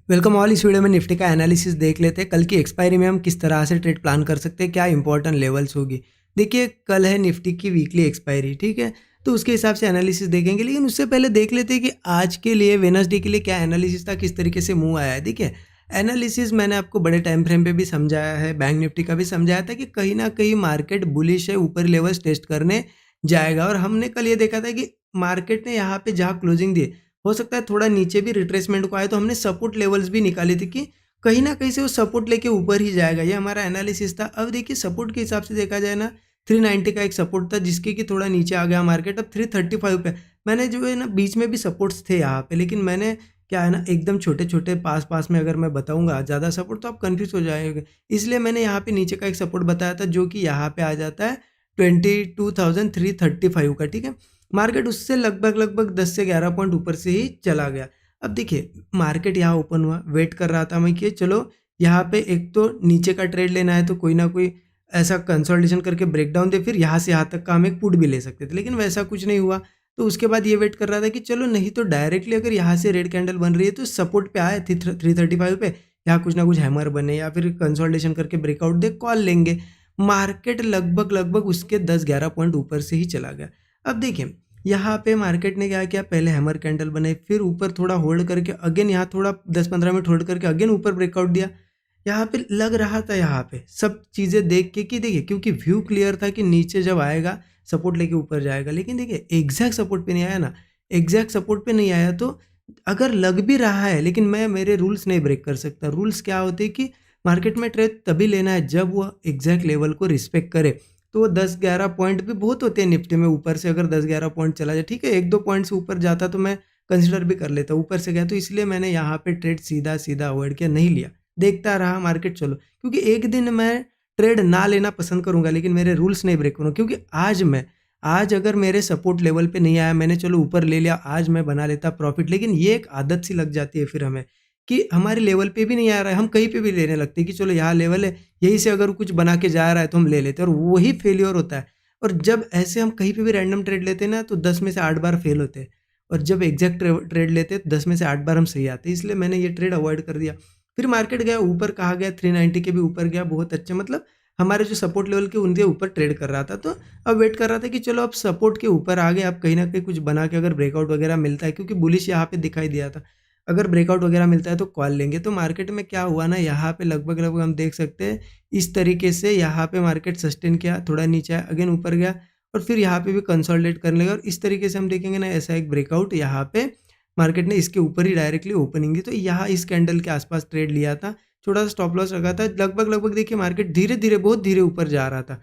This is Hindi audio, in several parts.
Welcome all. इस वीडियो में निफ्टी का एनालिसिस देख लेते हैं। कल की एक्सपायरी में हम किस तरह से ट्रेड प्लान कर सकते हैं, क्या इंपॉर्टेंट लेवल्स होगी। देखिए कल है निफ्टी की वीकली एक्सपायरी, ठीक है, तो उसके हिसाब से एनालिसिस देखेंगे। लेकिन उससे पहले देख लेते हैं कि आज के लिए वेडनेसडे के लिए क्या एनालिसिस था, किस तरीके से मूव आया है। देखिए एनालिसिस मैंने आपको बड़े टाइम फ्रेम पे भी समझाया है, बैंक निफ्टी का भी समझाया था कि कहीं ना कहीं मार्केट बुलिश है, ऊपर लेवल्स टेस्ट करने जाएगा। और हमने कल ये देखा था कि मार्केट ने यहाँ पे जहाँ क्लोजिंग दी, हो सकता है थोड़ा नीचे भी रिट्रेसमेंट को आए, तो हमने सपोर्ट लेवल्स भी निकाले थे कि कहीं ना कहीं से वो सपोर्ट लेके ऊपर ही जाएगा। ये हमारा एनालिसिस था। अब देखिए सपोर्ट के हिसाब से देखा जाए ना, 390 का एक सपोर्ट था जिसके कि थोड़ा नीचे आ गया मार्केट, अब 335 पे। मैंने जो है ना बीच में भी सपोर्ट्स थे यहाँ पे, लेकिन मैंने क्या है ना एकदम छोटे छोटे पास पास में अगर मैं बताऊंगा ज़्यादा सपोर्ट तो आप कंफ्यूज हो जाएंगे, इसलिए मैंने यहाँ पे नीचे का एक सपोर्ट बताया था जो कि यहाँ पे आ जाता है 22,335 का, ठीक है। मार्केट उससे लगभग 10 से 11 पॉइंट ऊपर से ही चला गया। अब देखिए मार्केट यहाँ ओपन हुआ, वेट कर रहा था मैं कि चलो यहाँ पे एक तो नीचे का ट्रेड लेना है तो कोई ना कोई ऐसा कंसोलिडेशन करके ब्रेकडाउन दे, फिर यहाँ से यहाँ तक का हम एक पुट भी ले सकते थे, लेकिन वैसा कुछ नहीं हुआ। तो उसके बाद ये वेट कर रहा था कि चलो नहीं तो डायरेक्टली अगर यहाँ से रेड कैंडल बन रही है तो सपोर्ट पे आए 335 पे, यहाँ कुछ ना कुछ हैमर बने या फिर कंसोलिडेशन करके ब्रेकआउट दे, कॉल लेंगे। मार्केट लगभग उसके 10-11 पॉइंट ऊपर से ही चला गया। अब देखिए यहाँ पे मार्केट ने क्या किया, पहले हैमर कैंडल बनाई, फिर ऊपर थोड़ा होल्ड करके अगेन यहाँ थोड़ा 10-15 मिनट होल्ड करके अगेन ऊपर ब्रेकआउट दिया। यहाँ पे लग रहा था यहाँ पे सब चीज़ें देख के कि देखिए क्योंकि व्यू क्लियर था कि नीचे जब आएगा सपोर्ट लेके ऊपर जाएगा, लेकिन देखिए एग्जैक्ट सपोर्ट पे नहीं आया ना। एग्जैक्ट सपोर्ट पे नहीं आया तो अगर लग भी रहा है, लेकिन मैं मेरे रूल्स नहीं ब्रेक कर सकता। रूल्स क्या होते हैं कि मार्केट में ट्रेड तभी लेना है जब वो एग्जैक्ट लेवल को रिस्पेक्ट करे। तो वो 10-11 पॉइंट भी बहुत होते हैं निफ्टी में, ऊपर से अगर 10-11 पॉइंट चला जाए, ठीक है, 1-2 पॉइंट से ऊपर जाता तो मैं कंसिडर भी कर लेता, ऊपर से गया तो इसलिए मैंने यहाँ पे ट्रेड सीधा सीधा अवॉइड किया, नहीं लिया, देखता रहा मार्केट चलो। क्योंकि एक दिन मैं ट्रेड ना लेना पसंद करूंगा लेकिन मेरे रूल्स नहीं ब्रेक करूँगा। क्योंकि आज अगर मेरे सपोर्ट लेवल पे नहीं आया, मैंने चलो ऊपर ले लिया, आज मैं बना लेता प्रॉफिट, लेकिन ये एक आदत सी लग जाती है फिर हमें कि हमारे लेवल पे भी नहीं आ रहा है, हम कहीं पे भी लेने लगते हैं कि चलो यहाँ लेवल है, यहीं से अगर कुछ बना के जा रहा है तो हम ले लेते हैं, और वही फेलियर होता है। और जब ऐसे हम कहीं पे भी रैंडम ट्रेड लेते हैं ना तो 10 में से 8 बार फेल होते हैं, और जब एग्जैक्ट ट्रेड लेते हैं तो 10 में से 8 बार हम सही आते हैं, इसलिए मैंने ये ट्रेड अवॉइड कर दिया। फिर मार्केट गया ऊपर, कहा गया 390 के भी ऊपर गया, बहुत अच्छे, मतलब हमारे जो सपोर्ट लेवल के उनके ऊपर ट्रेड कर रहा था। तो अब वेट कर रहा था कि चलो अब सपोर्ट के ऊपर आ गए, अब कहीं ना कहीं कुछ बना के अगर ब्रेकआउट वगैरह मिलता है, क्योंकि बुलिश यहाँ पे दिखाई दिया था, अगर ब्रेकआउट वगैरह मिलता है तो कॉल लेंगे। तो मार्केट में क्या हुआ ना, यहाँ पे लगभग हम देख सकते हैं इस तरीके से यहाँ पे मार्केट सस्टेन किया, थोड़ा नीचे आया, अगेन ऊपर गया, और फिर यहाँ पे भी कंसोलिडेट करने लगा। और इस तरीके से हम देखेंगे ना ऐसा एक ब्रेकआउट यहाँ पे मार्केट ने इसके ऊपर ही डायरेक्टली ओपनिंग दी, तो यहाँ इस कैंडल के आसपास ट्रेड लिया था, छोटा सा स्टॉप लॉस रखा था। लगभग देखिए मार्केट धीरे धीरे बहुत धीरे ऊपर जा रहा था,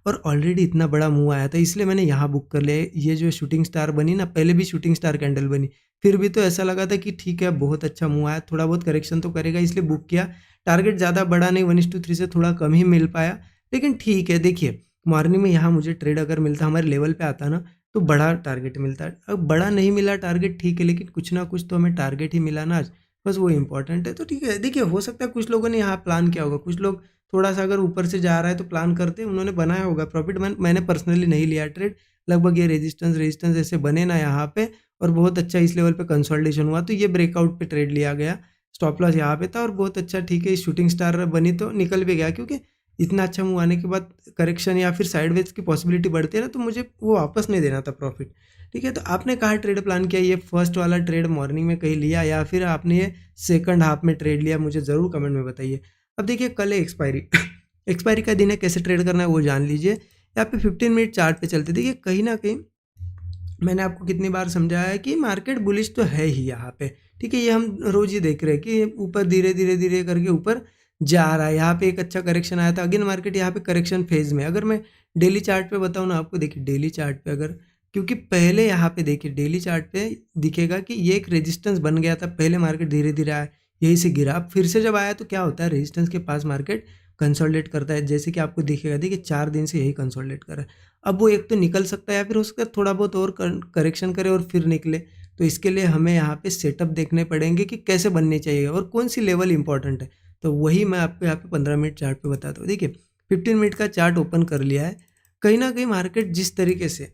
और ऑलरेडी इतना बड़ा मूव आया था, इसलिए मैंने यहाँ बुक कर लिया। ये जो शूटिंग स्टार बनी ना, पहले भी शूटिंग स्टार कैंडल बनी, फिर भी तो ऐसा लगा था कि ठीक है बहुत अच्छा मूव आया, थोड़ा बहुत करेक्शन तो करेगा, इसलिए बुक किया। टारगेट ज़्यादा बड़ा नहीं, 1:3 से थोड़ा कम ही मिल पाया, लेकिन ठीक है। देखिए मॉर्निंग में यहाँ मुझे ट्रेड अगर मिलता, हमारे लेवल पे आता ना, तो बड़ा टारगेट मिलता है। अब बड़ा नहीं मिला टारगेट, ठीक है, लेकिन कुछ ना कुछ तो हमें टारगेट ही मिला ना आज, बस वो इंपॉर्टेंट है। तो ठीक है, देखिए हो सकता है कुछ लोगों ने यहाँ प्लान किया होगा, कुछ लोग थोड़ा सा अगर ऊपर से जा रहा है तो प्लान करते हैं, उन्होंने बनाया होगा प्रॉफिट। मैंने पर्सनली नहीं लिया ट्रेड। लगभग ये रेजिस्टेंस ऐसे बने ना यहाँ पे, और बहुत अच्छा इस लेवल पे कंसोलिडेशन हुआ, तो ये ब्रेकआउट पे ट्रेड लिया गया। स्टॉप लॉस यहाँ पे था, और बहुत अच्छा ठीक है, शूटिंग स्टार बनी तो निकल भी गया, क्योंकि इतना अच्छा मूव आने के बाद करेक्शन या फिर साइडवेज की पॉसिबिलिटी बढ़ती है ना, तो मुझे वो वापस नहीं देना था प्रॉफिट। ठीक है, तो आपने कहाँ ट्रेड प्लान किया, ये फर्स्ट वाला ट्रेड मॉर्निंग में कहीं लिया या फिर आपने ये सेकंड हाफ में ट्रेड लिया, मुझे ज़रूर कमेंट में बताइए। अब देखिए कल है एक्सपायरी एक्सपायरी का दिन है, कैसे ट्रेड करना है वो जान लीजिए। यहाँ पे 15 मिनट चार्ट पे चलते, देखिए कहीं ना कहीं मैंने आपको कितनी बार समझाया है कि मार्केट बुलिश तो है ही यहाँ पे, ठीक है, ये हम रोज ही देख रहे हैं कि ऊपर धीरे धीरे धीरे करके ऊपर जा रहा है। यहाँ पे एक अच्छा करेक्शन आया था, अगेन मार्केट यहाँ पे करेक्शन फेज में। अगर मैं डेली चार्ट पे बताऊँ ना आपको, देखिए डेली चार्ट पे अगर, क्योंकि पहले यहाँ पे देखिए डेली चार्ट पे दिखेगा कि ये एक रेजिस्टेंस बन गया था, पहले मार्केट धीरे धीरे आया, यहीं से गिरा, अब फिर से जब आया तो क्या होता है, रेजिस्टेंस के पास मार्केट कंसोलिडेट करता है, जैसे कि आपको दिखेगा, देखिए 4 दिन से यही कंसोलिडेट कर रहा है। अब वो एक तो निकल सकता है या फिर हो सकता है थोड़ा बहुत और करेक्शन करे और फिर निकले, तो इसके लिए हमें यहाँ पे सेटअप देखने पड़ेंगे कि कैसे बननी चाहिए और कौन सी लेवल इंपॉर्टेंट है। तो वही मैं आपको यहाँ पे 15 मिनट चार्ट पे बताता हूँ। देखिए 15 मिनट का चार्ट ओपन कर लिया है, कहीं ना कहीं मार्केट जिस तरीके से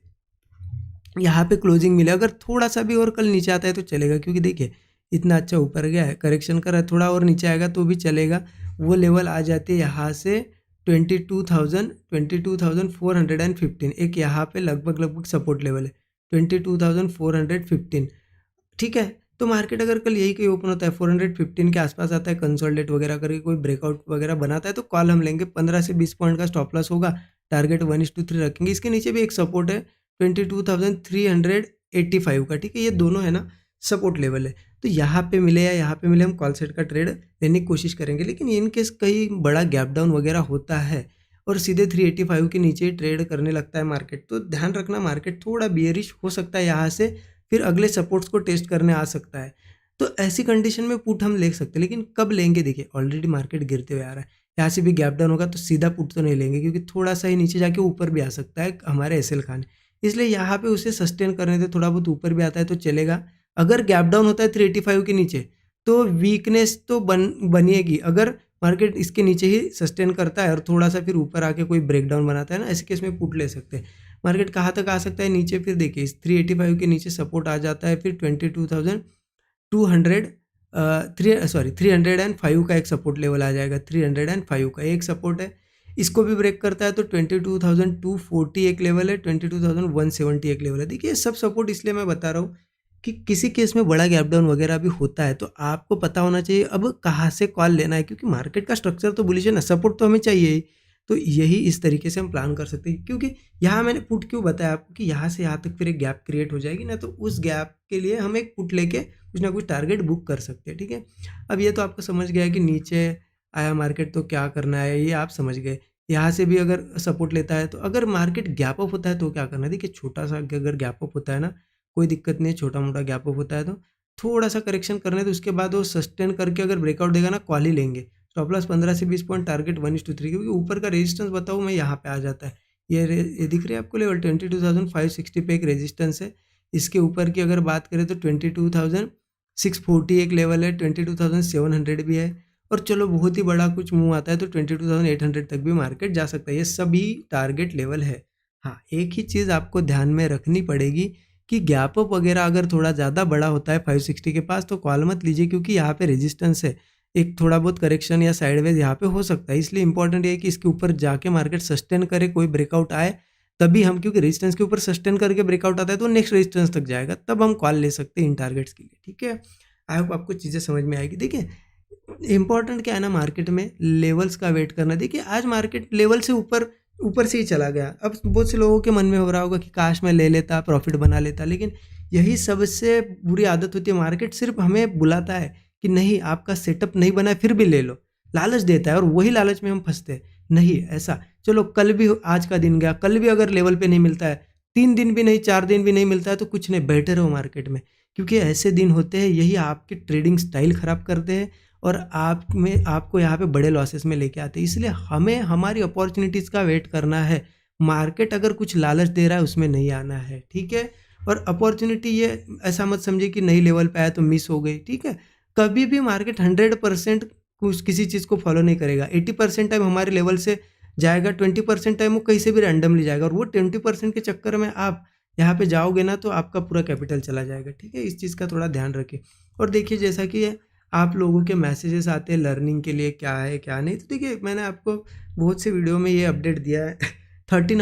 यहाँ पे क्लोजिंग मिले, अगर थोड़ा सा भी और कल नीचे आता है तो चलेगा, क्योंकि देखिए इतना अच्छा ऊपर गया है, करेक्शन कर रहा है, थोड़ा और नीचे आएगा तो भी चलेगा। वो लेवल आ जाते हैं यहाँ से 22,415, एक यहाँ पे लगभग सपोर्ट लेवल है 22,415। ठीक है, तो मार्केट अगर कल यही कहीं ओपन होता है 415 के आसपास आता है, कंसोलिडेट वगैरह करके कोई ब्रेकआउट वगैरह बनाता है तो कॉल हम लेंगे। 15 से 20 पॉइंट का स्टॉप लॉस होगा, टारगेट 1:3 रखेंगे। इसके नीचे भी एक सपोर्ट है 22,385 का, ठीक है, ये दोनों है ना सपोर्ट लेवल है। तो यहाँ पे मिले या यहाँ पे मिले हम कॉल सेट का ट्रेड लेने की कोशिश करेंगे। लेकिन इन केस कहीं बड़ा गैप डाउन वगैरह होता है और सीधे 385 के नीचे ट्रेड करने लगता है मार्केट, तो ध्यान रखना मार्केट थोड़ा बियरिश हो सकता है, यहाँ से फिर अगले सपोर्ट्स को टेस्ट करने आ सकता है। तो ऐसी कंडीशन में पुट हम ले सकते हैं, लेकिन कब लेंगे? देखिए ऑलरेडी मार्केट गिरते हुए आ रहा है, यहाँ से भी गैप डाउन होगा तो सीधा पुट तो नहीं लेंगे, क्योंकि थोड़ा सा ही नीचे जाके ऊपर भी आ सकता है हमारे एसएल खाने। इसलिए यहाँ पे उसे सस्टेन करने दे, थोड़ा बहुत ऊपर भी आता है तो चलेगा। अगर गैप डाउन होता है 385 के नीचे तो वीकनेस तो बनिएगी। अगर मार्केट इसके नीचे ही सस्टेन करता है और थोड़ा सा फिर ऊपर आके कोई ब्रेकडाउन बनाता है ना, ऐसे केस में पुट ले सकते हैं। मार्केट कहाँ तक आ सकता है नीचे? फिर देखिए इस 385 के नीचे सपोर्ट आ जाता है, फिर 305 का एक सपोर्ट लेवल आ जाएगा, 305 का एक सपोर्ट है। इसको भी ब्रेक करता है तो 22,240 एक लेवल है, 22,170 एक लेवल है। देखिए सब सपोर्ट इसलिए मैं बता रहा हूँ कि किसी केस में बड़ा गैप डाउन वगैरह भी होता है तो आपको पता होना चाहिए अब कहाँ से कॉल लेना है, क्योंकि मार्केट का स्ट्रक्चर तो बुलिश है ना, सपोर्ट तो हमें चाहिए ही। तो यही इस तरीके से हम प्लान कर सकते हैं, क्योंकि यहाँ मैंने पुट क्यों बताया आपको कि यहाँ से यहाँ तक फिर एक गैप क्रिएट हो जाएगी ना, तो उस गैप के लिए हम एक पुट लेके कुछ ना कुछ टारगेट बुक कर सकते हैं। ठीक है, अब ये तो आपको समझ गया कि नीचे आया मार्केट तो क्या करना है, ये आप समझ गए। यहाँ से भी अगर सपोर्ट लेता है तो अगर मार्केट गैप अप होता है तो क्या करना है? देखिए छोटा सा अगर गैप अप होता है ना, कोई दिक्कत नहीं, छोटा मोटा गैप अप होता है तो थोड़ा सा करेक्शन करने तो उसके बाद वो सस्टेन करके अगर ब्रेकआउट देगा ना, कॉल ही लेंगे। स्टॉप लॉस 15 से 20 पॉइंट, टारगेट 1:3, क्योंकि ऊपर का रेजिस्टेंस बताऊँ मैं यहाँ पे आ जाता है। ये दिख रही है आपको लेवल 22,560 पे एक रेजिस्टेंस है। इसके ऊपर की अगर बात करें तो 22,640 एक लेवल है, 22,700 भी है, और चलो बहुत ही बड़ा कुछ मूव आता है तो 22,800 तक भी मार्केट जा सकता है। ये सभी टारगेट लेवल है। हाँ, एक ही चीज़ आपको ध्यान में रखनी पड़ेगी कि गैप अप वगैरह अगर थोड़ा ज़्यादा बड़ा होता है 560 के पास तो कॉल मत लीजिए, क्योंकि यहाँ पे रेजिस्टेंस है, एक थोड़ा बहुत करेक्शन या साइडवेज यहाँ पे हो सकता है। इसलिए इंपॉर्टेंट ये है कि इसके ऊपर जाके मार्केट सस्टेन करे, कोई ब्रेकआउट आए तभी हम, क्योंकि रेजिस्टेंस के ऊपर सस्टेन करके ब्रेकआउट आता है तो नेक्स्ट रेजिस्टेंस तक जाएगा, तब हम कॉल ले सकते हैं इन टारगेट्स के लिए। ठीक है, आई होप आपको चीज़ें समझ में आएगी। देखिए इंपॉर्टेंट क्या है ना, मार्केट में लेवल्स का वेट करना। देखिए आज मार्केट लेवल से ऊपर ऊपर से ही चला गया। अब बहुत से लोगों के मन में हो रहा होगा कि काश मैं ले लेता, प्रॉफिट बना लेता, लेकिन यही सबसे बुरी आदत होती है। मार्केट सिर्फ हमें बुलाता है कि नहीं आपका सेटअप नहीं बना है फिर भी ले लो, लालच देता है, और वही लालच में हम फंसते हैं। नहीं ऐसा, चलो कल भी आज का दिन गया, कल भी अगर लेवल पे नहीं मिलता है, 3 दिन भी नहीं, 4 दिन भी नहीं मिलता है तो कुछ नहीं, बैठे रहो मार्केट में, क्योंकि ऐसे दिन होते हैं, यही आपकी ट्रेडिंग स्टाइल खराब करते हैं और आपको यहाँ पे बड़े लॉसेस में लेके आते हैं। इसलिए हमें हमारी अपॉर्चुनिटीज़ का वेट करना है। मार्केट अगर कुछ लालच दे रहा है उसमें नहीं आना है। ठीक है, और अपॉर्चुनिटी ये ऐसा मत समझिए कि नई लेवल पे आया तो मिस हो गई। ठीक है, कभी भी मार्केट 100% कुछ किसी चीज़ को फॉलो नहीं करेगा। 80% टाइम हमारे लेवल से जाएगा, 20% टाइम वो कहीं से भी रैंडमली जाएगा, और वो 20% के चक्कर में आप यहाँ पे जाओगे ना तो आपका पूरा कैपिटल चला जाएगा। ठीक है, इस चीज़ का थोड़ा ध्यान रखें। और देखिए जैसा कि आप लोगों के मैसेजेस आते हैं लर्निंग के लिए क्या है क्या नहीं, तो देखिए मैंने आपको बहुत से वीडियो में ये अपडेट दिया है 13